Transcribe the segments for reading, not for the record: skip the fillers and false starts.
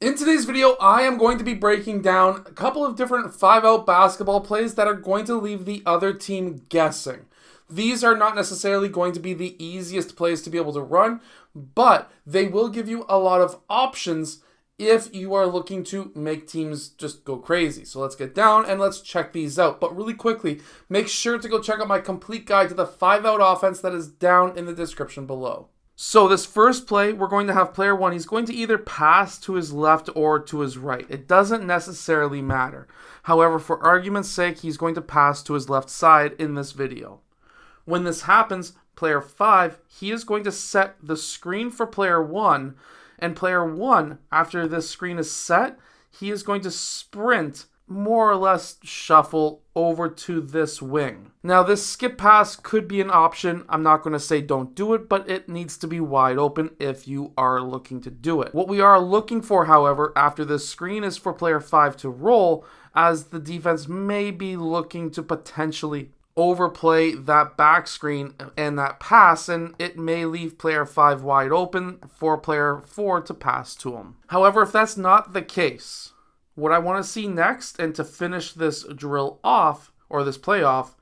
In today's video, I am going to be breaking down a couple of different 5-out basketball plays that are going to leave the other team guessing. These are not necessarily going to be the easiest plays to be able to run, but they will give you a lot of options if you are looking to make teams just go crazy. So let's get down and let's check these out. But really quickly, make sure to go check out my complete guide to the 5-out offense that is down in the description below. So this first play, we're going to have player one. He's going to either pass to his left or to his right. It doesn't necessarily matter. However, for argument's sake, he's going to pass to his left side in this video. When this happens, player 5, he is going to set the screen for player 1. And player 1, after this screen is set, he is going to sprint, more or less shuffle over to this wing. Now this skip pass could be an option. I'm not going to say don't do it, but it needs to be wide open if you are looking to do it. What we are looking for, however, after this screen is for player 5 to roll, as the defense may be looking to potentially overplay that back screen and that pass, and it may leave player 5 wide open for player 4 to pass to him. However, if that's not the case, what I want to see next, and to finish this drill off, or this play off,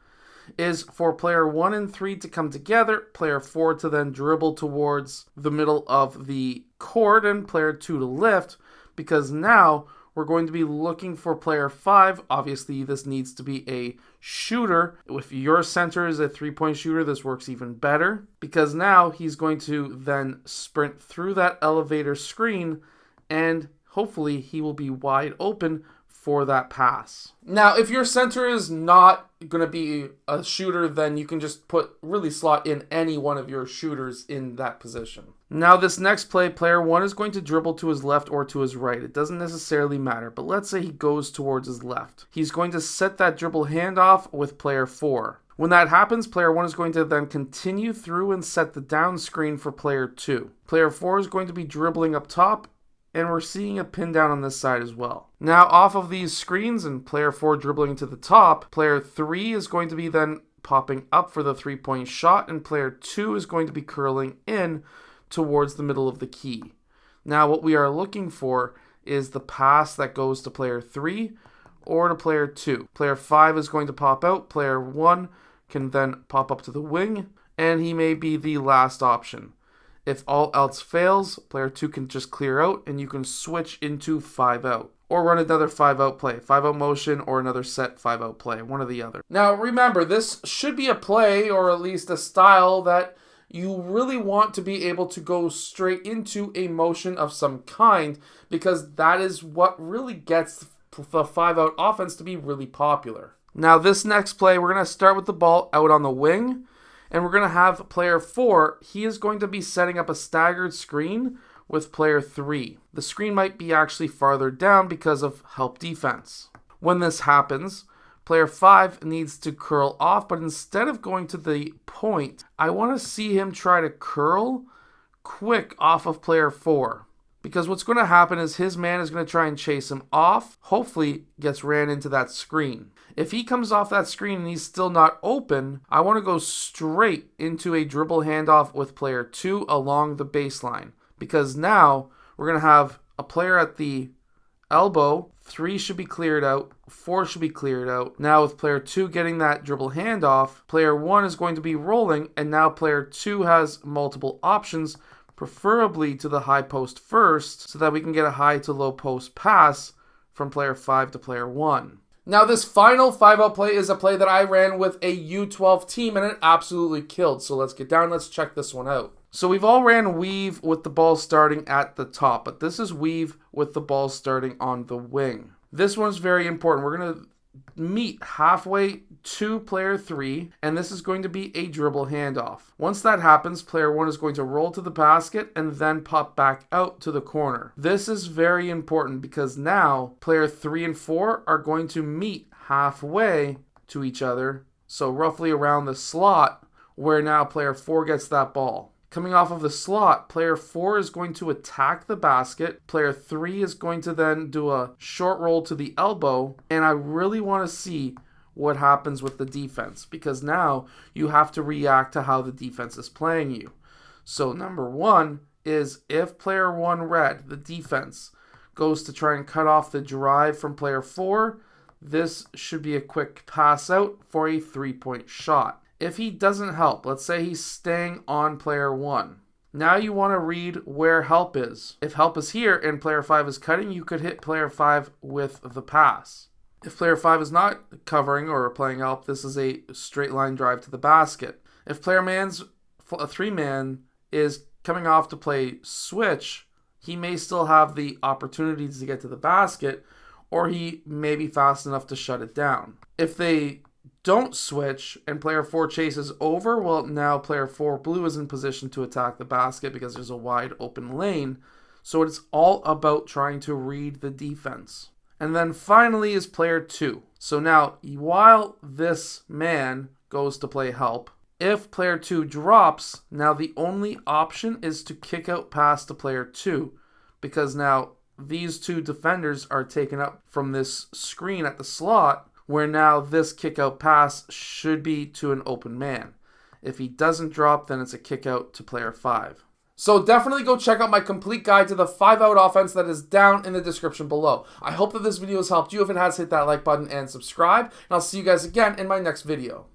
is for player 1 and 3 to come together, player 4 to then dribble towards the middle of the court, and player 2 to lift, because now we're going to be looking for player 5. Obviously, this needs to be a shooter. If your center is a three-point shooter, this works even better, because now he's going to then sprint through that elevator screen, and hopefully he will be wide open for that pass. Now, if your center is not going to be a shooter, then you can just really slot in any one of your shooters in that position. Now, this next play, player 1 is going to dribble to his left or to his right. It doesn't necessarily matter, but let's say he goes towards his left. He's going to set that dribble handoff with player 4. When that happens, player 1 is going to then continue through and set the down screen for player 2. Player 4 is going to be dribbling up top, and we're seeing a pin down on this side as well. Now, off of these screens and player 4 dribbling to the top, player 3 is going to be then popping up for the three-point shot, and player 2 is going to be curling in towards the middle of the key. Now, what we are looking for is the pass that goes to player 3 or to player 2. Player 5 is going to pop out. Player 1 can then pop up to the wing, and he may be the last option. If all else fails, player 2 can just clear out, and you can switch into 5-out. Or run another 5-out play, 5-out motion, or another set 5-out play, one or the other. Now remember, this should be a play, or at least a style, that you really want to be able to go straight into a motion of some kind, because that is what really gets the 5-out offense to be really popular. Now this next play, we're going to start with the ball out on the wing. And we're going to have player 4, he is going to be setting up a staggered screen with player 3. The screen might be actually farther down because of help defense. When this happens, player 5 needs to curl off, but instead of going to the point, I want to see him try to curl quick off of player 4. Because what's going to happen is his man is going to try and chase him off, hopefully gets ran into that screen. If he comes off that screen and he's still not open, I want to go straight into a dribble handoff with player 2 along the baseline. Because now we're going to have a player at the elbow, 3 should be cleared out, 4 should be cleared out. Now with player 2 getting that dribble handoff, player 1 is going to be rolling, and now player 2 has multiple options, preferably to the high post first, so that we can get a high to low post pass from player 5 to player 1. Now this final 5-out play is a play that I ran with a U12 team, and it absolutely killed. So let's get down, let's check this one out. So we've all ran weave with the ball starting at the top, but this is weave with the ball starting on the wing. This one's very important. We're going to meet halfway to player 3, and this is going to be a dribble handoff. Once that happens, player 1 is going to roll to the basket and then pop back out to the corner. This is very important because now player 3 and 4 are going to meet halfway to each other, so roughly around the slot where now player 4 gets that ball. Coming off of the slot, player 4 is going to attack the basket. Player 3 is going to then do a short roll to the elbow. And I really want to see what happens with the defense, because now you have to react to how the defense is playing you. So number one is if player 1 red, the defense, goes to try and cut off the drive from player 4. This should be a quick pass out for a 3-point shot. If he doesn't help, let's say he's staying on player 1. Now you want to read where help is. If help is here and player 5 is cutting, you could hit player 5 with the pass. If player 5 is not covering or playing help, this is a straight line drive to the basket. If player man's a 3-man is coming off to play switch, he may still have the opportunities to get to the basket, or he may be fast enough to shut it down. If they don't switch and player 4 chases over, well, now player 4 blue is in position to attack the basket because there's a wide open lane. So it's all about trying to read the defense. And then finally is player 2. So now, while this man goes to play help, if player 2 drops, now the only option is to kick out pass to player 2, because now these two defenders are taken up from this screen at the slot, where now this kick out pass should be to an open man. If he doesn't drop, then it's a kick out to player 5. So definitely go check out my complete guide to the 5-out offense that is down in the description below. I hope that this video has helped you. If it has, hit that like button and subscribe, and I'll see you guys again in my next video.